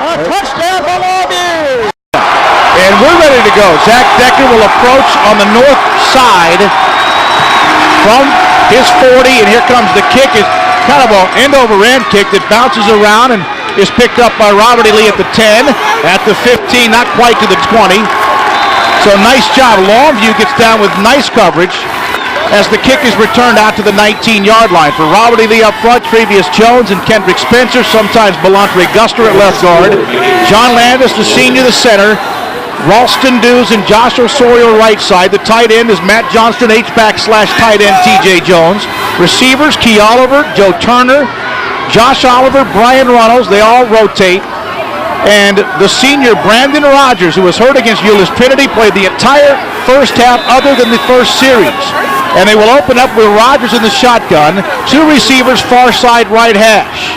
A touchdown for Longview. And we're ready to go. Zach Decker will approach on the north side from his 40, and here comes the kick. It's kind of an end-over-end kick that bounces around and is picked up by Robert E. Lee at the 10, at the 15, not quite to the 20. So nice job. Longview gets down with nice coverage as the kick is returned out to the 19-yard line. For Robert E. Lee up front, Trevius Jones and Kendrick Spencer, sometimes Belantre Guster at left guard. John Landis, the senior, the center. Ralston Dews and Josh Osorio right side. The tight end is Matt Johnston, H-back / tight end TJ Jones. Receivers, Key Oliver, Joe Turner, Josh Oliver, Brian Runnels. They all rotate. And the senior, Brandon Rogers, who was hurt against Euless Trinity, played the entire first half other than the first series. And they will open up with Rogers in the shotgun. Two receivers, far side right hash.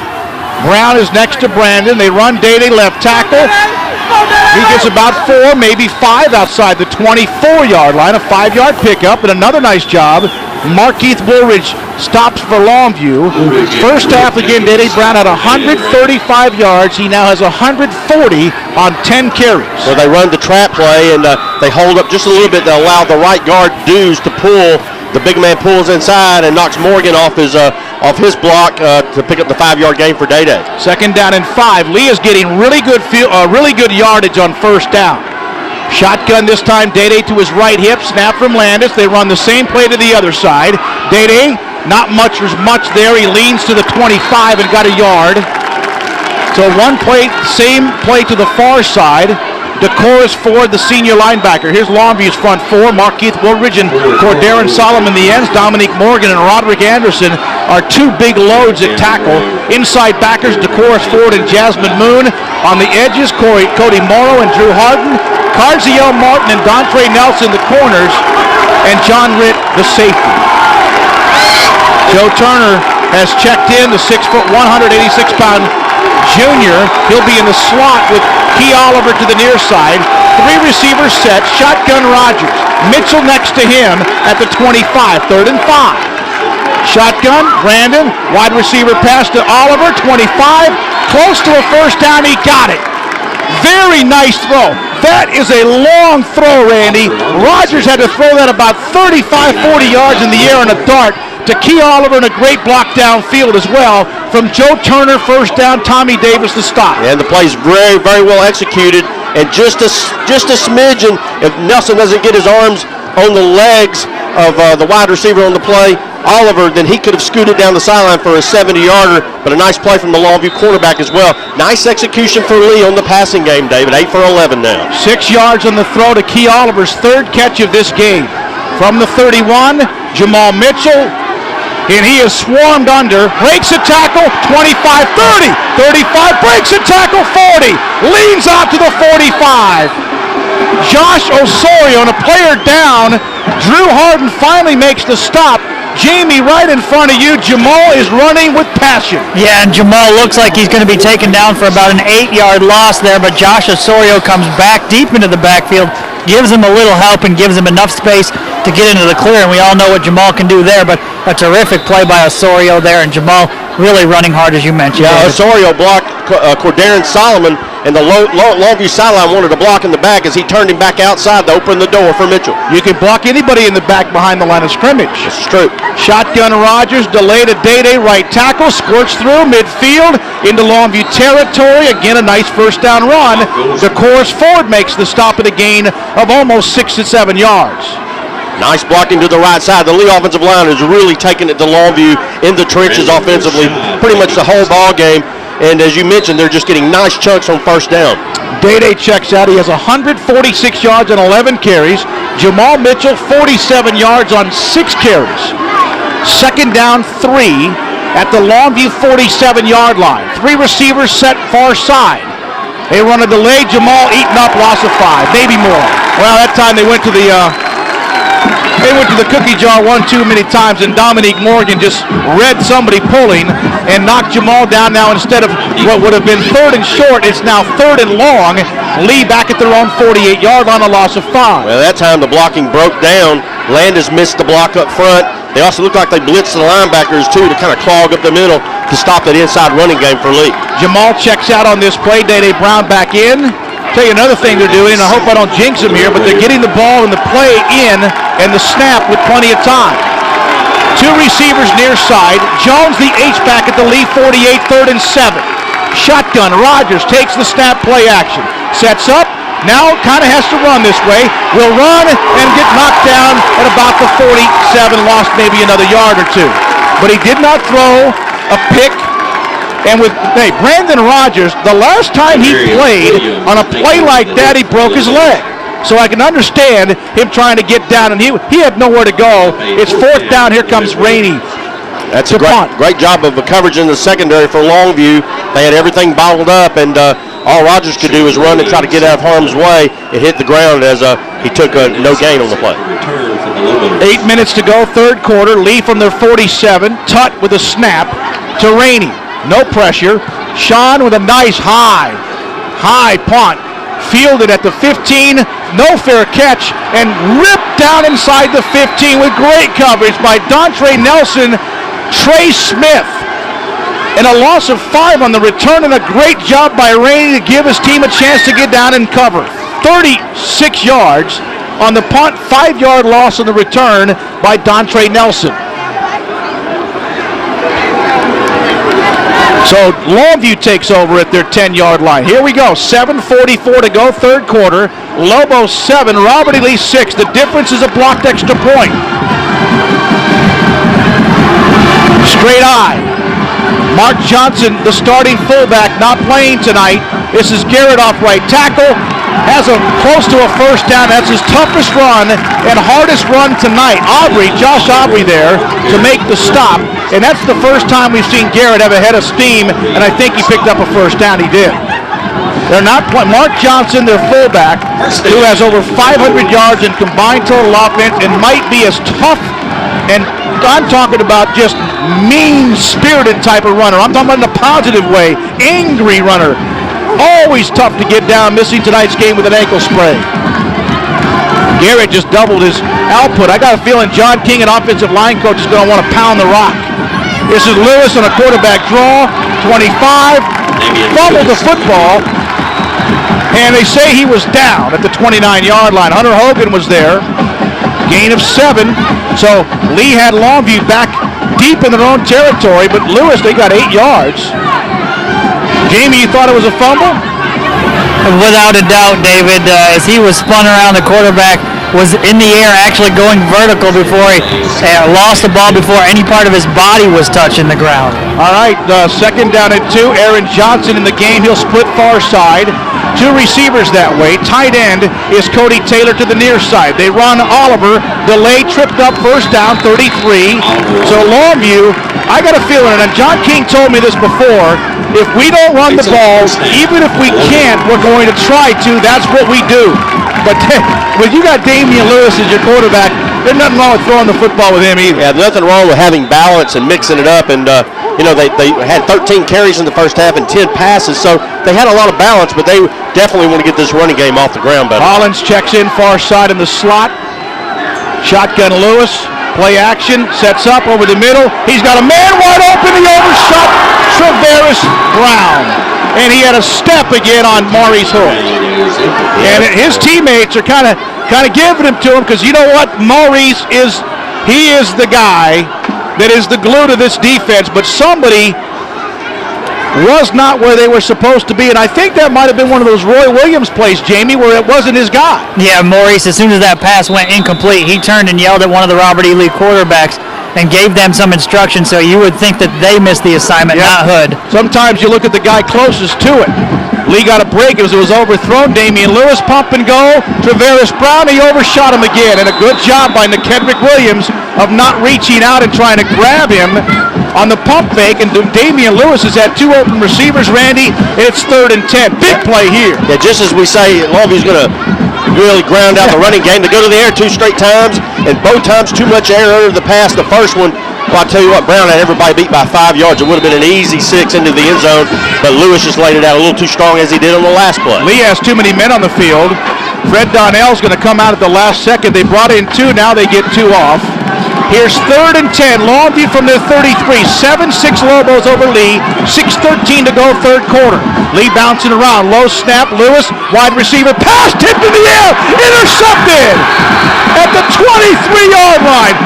Brown is next to Brandon. They run Day-Day left tackle. He gets about 4, maybe 5 outside the 24-yard line. A 5-yard pickup and another nice job. Markeith Woolridge stops for Longview. First half again, Day-Day Brown had 135 yards. He now has 140 on 10 carries. Well, they run the trap play and they hold up just a little bit to allow the right guard Dews to pull. The big man pulls inside and knocks Morgan off his block to pick up the 5-yard gain for Day-Day. Second down and 5. Lee is getting really good yardage on first down. Shotgun this time, Day-Day to his right hip, snap from Landis. They run the same play to the other side. Day-Day, not much there. He leans to the 25 and got a yard. So one play, same play to the far side. DeCoris Ford, the senior linebacker. Here's Longview's front 4. Markeith Woolridge and Cordarren Solomon in the ends. Dominique Morgan and Roderick Anderson are two big loads at tackle. Inside backers, DeCoris Ford and Jasmine Moon. On the edges, Cody Morrow and Drew Harden. Carziel Martin and Dontre Nelson, the corners. And John Ritt, the safety. Joe Turner has checked in, the 6', 186-pound junior. He'll be in the slot with Key Oliver to the near side. 3 receivers set. Shotgun Rogers. Mitchell next to him at the 25. 3rd and 5. Shotgun, Brandon. Wide receiver pass to Oliver. 25. Close to a first down. He got it. Very nice throw. That is a long throw, Randy. Rogers had to throw that about 35, 40 yards in the air on a dart to Key Oliver, and a great block downfield as well from Joe Turner. First down, Tommy Davis the stop. And the play's very, very well executed. And just a smidgen, if Nelson doesn't get his arms on the legs of the wide receiver on the play, Oliver, then he could have scooted down the sideline for a 70-yarder, but a nice play from the Longview quarterback as well. Nice execution for Lee on the passing game, David. 8 for 11 now. 6 yards on the throw to Key Oliver's 3rd catch of this game. From the 31, Jamal Mitchell, and he is swarmed under, breaks a tackle, 25, 30, 35, breaks a tackle, 40, leans out to the 45. Josh Osorio and a player down. Drew Harden finally makes the stop. Jamie, right in front of you, Jamal is running with passion. Yeah, and Jamal looks like he's going to be taken down for about an 8-yard loss there, but Josh Osorio comes back deep into the backfield, gives him a little help and gives him enough space to get into the clear, and we all know what Jamal can do there, but a terrific play by Osorio there, and Jamal really running hard, as you mentioned. Yeah, Osorio blocked Cordarren Solomon, and the Longview sideline wanted to block in the back as he turned him back outside to open the door for Mitchell. You can block anybody in the back behind the line of scrimmage. This is true. Shotgun Rogers, delayed a Day-Day right tackle, squirts through midfield into Longview territory. Again, a nice first down run. DeCoris Ford makes the stop at a gain of almost 6 to 7 yards. Nice blocking to the right side. The Lee offensive line is really taking it to Longview in the trenches offensively, pretty much the whole ball game. And as you mentioned, they're just getting nice chunks on first down. Day-Day checks out. He has 146 yards on 11 carries. Jamal Mitchell, 47 yards on 6 carries. Second down, 3 at the Longview 47-yard line. 3 receivers set far side. They run a delay. Jamal eaten up, loss of 5, maybe more. Well, that time they went to the cookie jar one too many times, and Dominique Morgan just read somebody pulling and knocked Jamal down. Now instead of what would have been 3rd and short, it's now 3rd and long. Lee back at their own 48-yard line, a loss of 5. Well, that time the blocking broke down. Landis missed the block up front. They also looked like they blitzed the linebackers too to kind of clog up the middle. to stop that inside running game for Lee. Jamal checks out on this play. Day Brown back in. Tell you another thing they're doing, and I hope I don't jinx them here, but they're getting the ball and the play in and the snap with plenty of time. Two receivers near side. Jones, the H-back at the Lee 48, 3rd and 7. Shotgun. Rogers takes the snap, play action. Sets up. Now kind of has to run this way. Will run and get knocked down at about the 47. Lost maybe another yard or two. But he did not throw a pick. And with Brandon Rogers, the last time he played on a play like that, he broke his leg. So I can understand him trying to get down, and he had nowhere to go. It's 4th down. Here comes Rainey. That's a great job of the coverage in the secondary for Longview. They had everything bottled up, and all Rogers could do was run and try to get out of harm's way. It hit the ground as he took a no gain on the play. 8 minutes to go, 3rd quarter. Lee from their 47. Tutt with a snap to Rainey. No pressure. Sean with a nice high punt. Fielded at the 15. No fair catch. And ripped down inside the 15 with great coverage by Dontre Nelson. Trey Smith. And a loss of 5 on the return, and a great job by Rainey to give his team a chance to get down and cover. 36 yards on the punt, 5-yard loss on the return by Dontre Nelson. So Longview takes over at their 10-yard line. Here we go, 7:44 to go, 3rd quarter. Lobo 7, Robert E. Lee 6. The difference is a blocked extra point. Straight eye. Mark Johnson, the starting fullback, not playing tonight. This is Garrett off right tackle. Has a close to a 1st down. That's his toughest run and hardest run tonight. Josh Aubrey there to make the stop. And that's the first time we've seen Garrett have a head of steam, and I think he picked up a 1st down. He did. They're not playing. Mark Johnson, their fullback, who has over 500 yards in combined total offense and might be as tough, and I'm talking about just mean-spirited type of runner. I'm talking about in a positive way. Angry runner. Always tough to get down, missing tonight's game with an ankle sprain. Garrett just doubled his output. I got a feeling John King, an offensive line coach, is going to want to pound the rock. This is Lewis on a quarterback draw. 25. Fumbled the football. And they say he was down at the 29-yard line. Hunter Hogan was there. Gain of 7. So Lee had Longview back deep in their own territory, but Lewis, they got 8 yards. Jamie, you thought it was a fumble? Without a doubt, David, as he was spun around, the quarterback was in the air, actually going vertical before he lost the ball before any part of his body was touching the ground. All right, 2nd down and 2. Aaron Johnson in the game. He'll split far side. 2 receivers that way. Tight end is Cody Taylor to the near side. They run Oliver. Delay, tripped up, 1st down, 33. So Longview, I got a feeling, and John King told me this before, if we don't run the ball, even if we can't, we're going to try to. That's what we do. But when you got Damian Lewis as your quarterback, there's nothing wrong with throwing the football with him either. Yeah, nothing wrong with having balance and mixing it up. And, they had 13 carries in the first half and 10 passes, so they had a lot of balance, but they definitely want to get this running game off the ground better. Collins checks in far side in the slot. Shotgun Lewis. Play action. Sets up over the middle. He's got a man wide open. He overshot Travaris Brown. And he had a step again on Maurice Hood. And his teammates are kind of giving him to him because you know what? Maurice is the guy that is the glue to this defense, but somebody was not where they were supposed to be, and I think that might have been one of those Roy Williams plays, Jamie, where it wasn't his guy. Yeah, Maurice, as soon as that pass went incomplete, he turned and yelled at one of the Robert E. Lee quarterbacks and gave them some instruction, so you would think that they missed the assignment, not Hood. Sometimes you look at the guy closest to it. Lee got a break as it was overthrown. Damian Lewis, pump and go. Travaris Brown, he overshot him again, and a good job by Kedrick Williams of not reaching out and trying to grab him on the pump fake, and Damian Lewis has had 2 open receivers, Randy, and it's 3rd and 10. Big play here. Yeah, just as we say, Longview's going to really ground out the running game. They go to the air 2 straight times, and both times too much air under the pass. The first one, well, I tell you what, Brown had everybody beat by 5 yards. It would have been an easy 6 into the end zone, but Lewis just laid it out a little too strong as he did on the last play. Lee has too many men on the field. Fred Donnell's going to come out at the last second. They brought in 2, now they get 2 off. Here's 3rd and 10. Longview from their 33. 7-6 Lobos over Lee. 6:13 to go, 3rd quarter. Lee bouncing around. Low snap. Lewis, wide receiver. Pass tipped in the air. Intercepted.